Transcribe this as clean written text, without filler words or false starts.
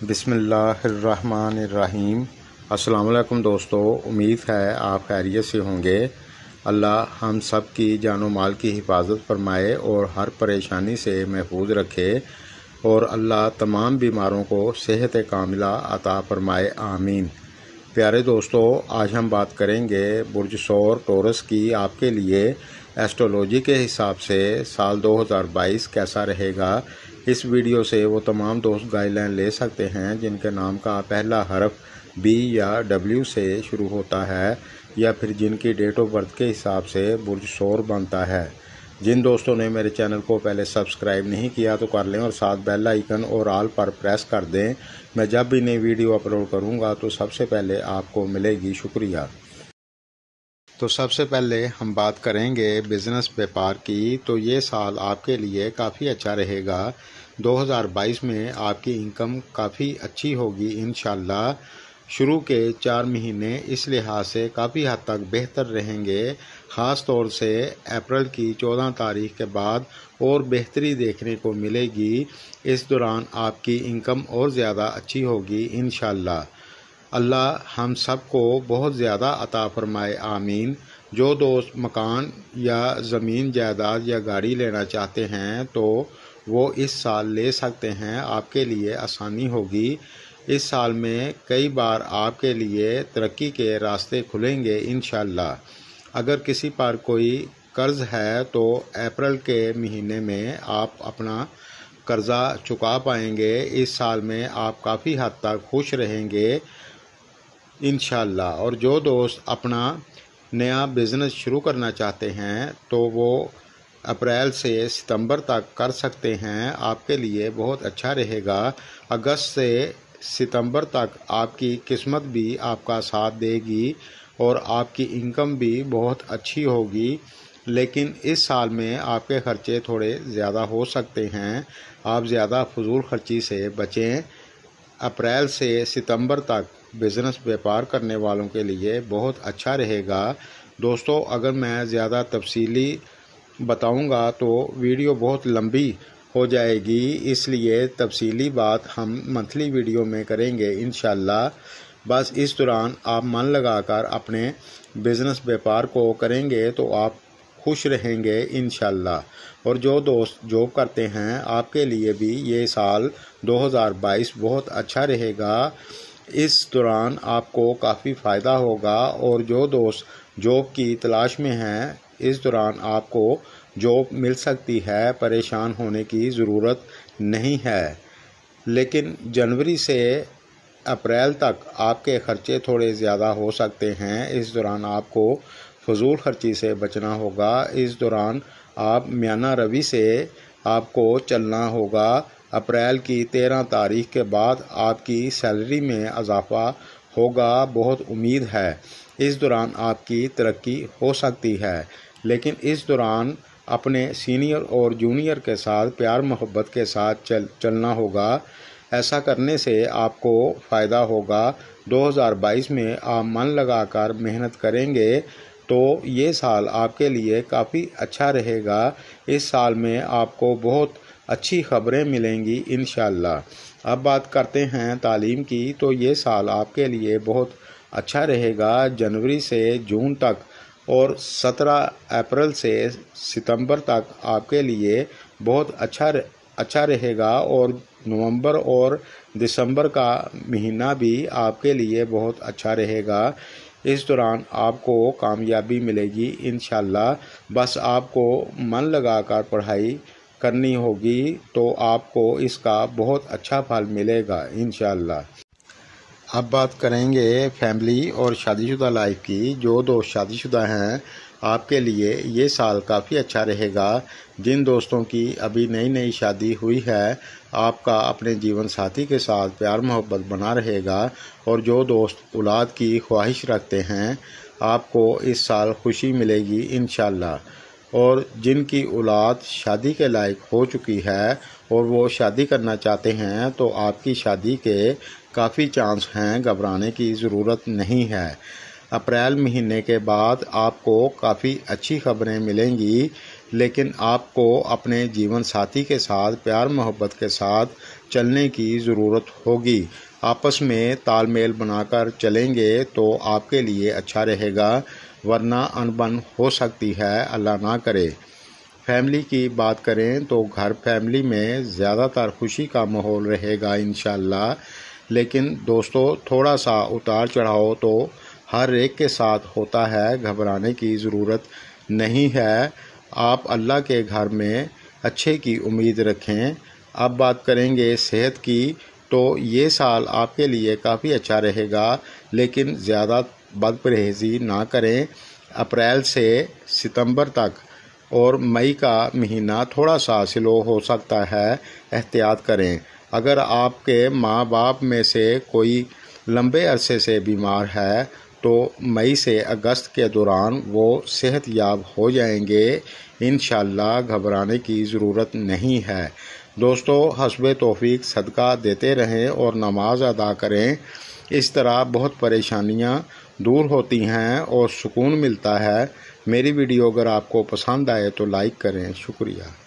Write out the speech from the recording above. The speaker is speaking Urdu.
بسم اللہ الرحمن الرحیم۔ السلام علیکم دوستو، امید ہے آپ خیریت سے ہوں گے۔ اللہ ہم سب کی جان و مال کی حفاظت فرمائے اور ہر پریشانی سے محفوظ رکھے، اور اللہ تمام بیماروں کو صحت کاملہ عطا فرمائے، آمین۔ پیارے دوستو، آج ہم بات کریں گے برج ثور ٹورس کی آپ کے لیے ایسٹرولوجی کے حساب سے سال 2022 کیسا رہے گا۔ اس ویڈیو سے وہ تمام دوست گائیڈ لائن لے سکتے ہیں جن کے نام کا پہلا حرف بی یا ڈبلیو سے شروع ہوتا ہے، یا پھر جن کی ڈیٹ آف برتھ کے حساب سے برج ثور بنتا ہے۔ جن دوستوں نے میرے چینل کو پہلے سبسکرائب نہیں کیا تو کر لیں، اور ساتھ بیل آئیکن اور آل پر پریس کر دیں۔ میں جب بھی نئی ویڈیو اپلوڈ کروں گا تو سب سے پہلے آپ کو ملے گی۔ شکریہ۔ تو سب سے پہلے ہم بات کریں گے بزنس بیپار کی۔ تو یہ سال آپ کے لیے کافی اچھا رہے گا۔ 2022 میں آپ کی انکم کافی اچھی ہوگی انشاءاللہ۔ شروع کے 4 مہینے اس لحاظ سے کافی حد تک بہتر رہیں گے، خاص طور سے اپریل کی 14 تاریخ کے بعد اور بہتری دیکھنے کو ملے گی۔ اس دوران آپ کی انکم اور زیادہ اچھی ہوگی انشاءاللہ۔ اللہ ہم سب کو بہت زیادہ عطا فرمائے، آمین۔ جو دوست مکان یا زمین جائیداد یا گاڑی لینا چاہتے ہیں تو وہ اس سال لے سکتے ہیں، آپ کے لیے آسانی ہوگی۔ اس سال میں کئی بار آپ کے لیے ترقی کے راستے کھلیں گے انشاءاللہ۔ اگر کسی پر کوئی قرض ہے تو اپریل کے مہینے میں آپ اپنا قرضہ چکا پائیں گے۔ اس سال میں آپ کافی حد تک خوش رہیں گے انشاءاللہ۔ اور جو دوست اپنا نیا بزنس شروع کرنا چاہتے ہیں تو وہ اپریل سے ستمبر تک کر سکتے ہیں، آپ کے لیے بہت اچھا رہے گا۔ اگست سے ستمبر تک آپ کی قسمت بھی آپ کا ساتھ دے گی اور آپ کی انکم بھی بہت اچھی ہوگی، لیکن اس سال میں آپ کے خرچے تھوڑے زیادہ ہو سکتے ہیں۔ آپ زیادہ فضول خرچی سے بچیں۔ اپریل سے ستمبر تک بزنس بیپار کرنے والوں کے لیے بہت اچھا رہے گا۔ دوستو، اگر میں زیادہ تفصیلی بتاؤں گا تو ویڈیو بہت لمبی ہو جائے گی، اس لیے تفصیلی بات ہم منتھلی ویڈیو میں کریں گے انشاءاللہ۔ بس اس دوران آپ من لگا کر اپنے بزنس بیپار کو کریں گے تو آپ خوش رہیں گے انشاءاللہ۔ اور جو دوست جاب کرتے ہیں آپ کے لیے بھی یہ سال 2022 بہت اچھا رہے گا۔ اس دوران آپ کو کافی فائدہ ہوگا، اور جو دوست جاب کی تلاش میں ہیں اس دوران آپ کو جاب مل سکتی ہے، پریشان ہونے کی ضرورت نہیں ہے۔ لیکن جنوری سے اپریل تک آپ کے خرچے تھوڑے زیادہ ہو سکتے ہیں۔ اس دوران آپ کو فضول خرچی سے بچنا ہوگا۔ اس دوران آپ میانہ روی سے آپ کو چلنا ہوگا۔ اپریل کی 13 تاریخ کے بعد آپ کی سیلری میں اضافہ ہوگا، بہت امید ہے۔ اس دوران آپ کی ترقی ہو سکتی ہے، لیکن اس دوران اپنے سینئر اور جونیئر کے ساتھ پیار محبت کے ساتھ چلنا ہوگا۔ ایسا کرنے سے آپ کو فائدہ ہوگا۔ 2022 میں آپ من لگا کر محنت کریں گے تو یہ سال آپ کے لیے کافی اچھا رہے گا۔ اس سال میں آپ کو بہت اچھی خبریں ملیں گی انشاءاللہ۔ اب بات کرتے ہیں تعلیم کی۔ تو یہ سال آپ کے لیے بہت اچھا رہے گا۔ جنوری سے جون تک اور 17 اپریل سے ستمبر تک آپ کے لیے بہت اچھا رہے گا، اور نومبر اور دسمبر کا مہینہ بھی آپ کے لیے بہت اچھا رہے گا۔ اس دوران آپ کو کامیابی ملے گی انشاءاللہ۔ بس آپ کو من لگا کر پڑھائی کرنی ہوگی تو آپ کو اس کا بہت اچھا پھل ملے گا انشاءاللہ۔ اب بات کریں گے فیملی اور شادی شدہ لائف کی۔ جو دوست شادی شدہ ہیں آپ کے لیے یہ سال کافی اچھا رہے گا۔ جن دوستوں کی ابھی نئی شادی ہوئی ہے آپ کا اپنے جیون ساتھی کے ساتھ پیار محبت بنا رہے گا، اور جو دوست اولاد کی خواہش رکھتے ہیں آپ کو اس سال خوشی ملے گی انشاءاللہ۔ اور جن کی اولاد شادی کے لائق ہو چکی ہے اور وہ شادی کرنا چاہتے ہیں تو آپ کی شادی کے کافی چانس ہیں، گھبرانے کی ضرورت نہیں ہے۔ اپریل مہینے کے بعد آپ کو کافی اچھی خبریں ملیں گی۔ لیکن آپ کو اپنے جیون ساتھی کے ساتھ پیار محبت کے ساتھ چلنے کی ضرورت ہوگی۔ آپس میں تال میل بنا کر چلیں گے تو آپ کے لیے اچھا رہے گا، ورنہ انبن ہو سکتی ہے، اللہ نہ کرے۔ فیملی کی بات کریں تو گھر فیملی میں زیادہ تر خوشی کا ماحول رہے گا انشاءاللہ، لیکن دوستو تھوڑا سا اتار چڑھاؤ تو ہر ایک کے ساتھ ہوتا ہے، گھبرانے کی ضرورت نہیں ہے۔ آپ اللہ کے گھر میں اچھے کی امید رکھیں۔ اب بات کریں گے صحت کی، تو یہ سال آپ کے لیے کافی اچھا رہے گا، لیکن زیادہ بد پرہیزی نہ کریں۔ اپریل سے ستمبر تک اور مئی کا مہینہ تھوڑا سا سلو ہو سکتا ہے، احتیاط کریں۔ اگر آپ کے ماں باپ میں سے کوئی لمبے عرصے سے بیمار ہے تو مئی سے اگست کے دوران وہ صحت یاب ہو جائیں گے، انشاءاللہ گھبرانے کی ضرورت نہیں ہے۔ دوستو حسب توفیق صدقہ دیتے رہیں اور نماز ادا کریں، اس طرح بہت پریشانیاں دور ہوتی ہیں اور سکون ملتا ہے۔ میری ویڈیو اگر آپ کو پسند آئے تو لائک کریں، شکریہ۔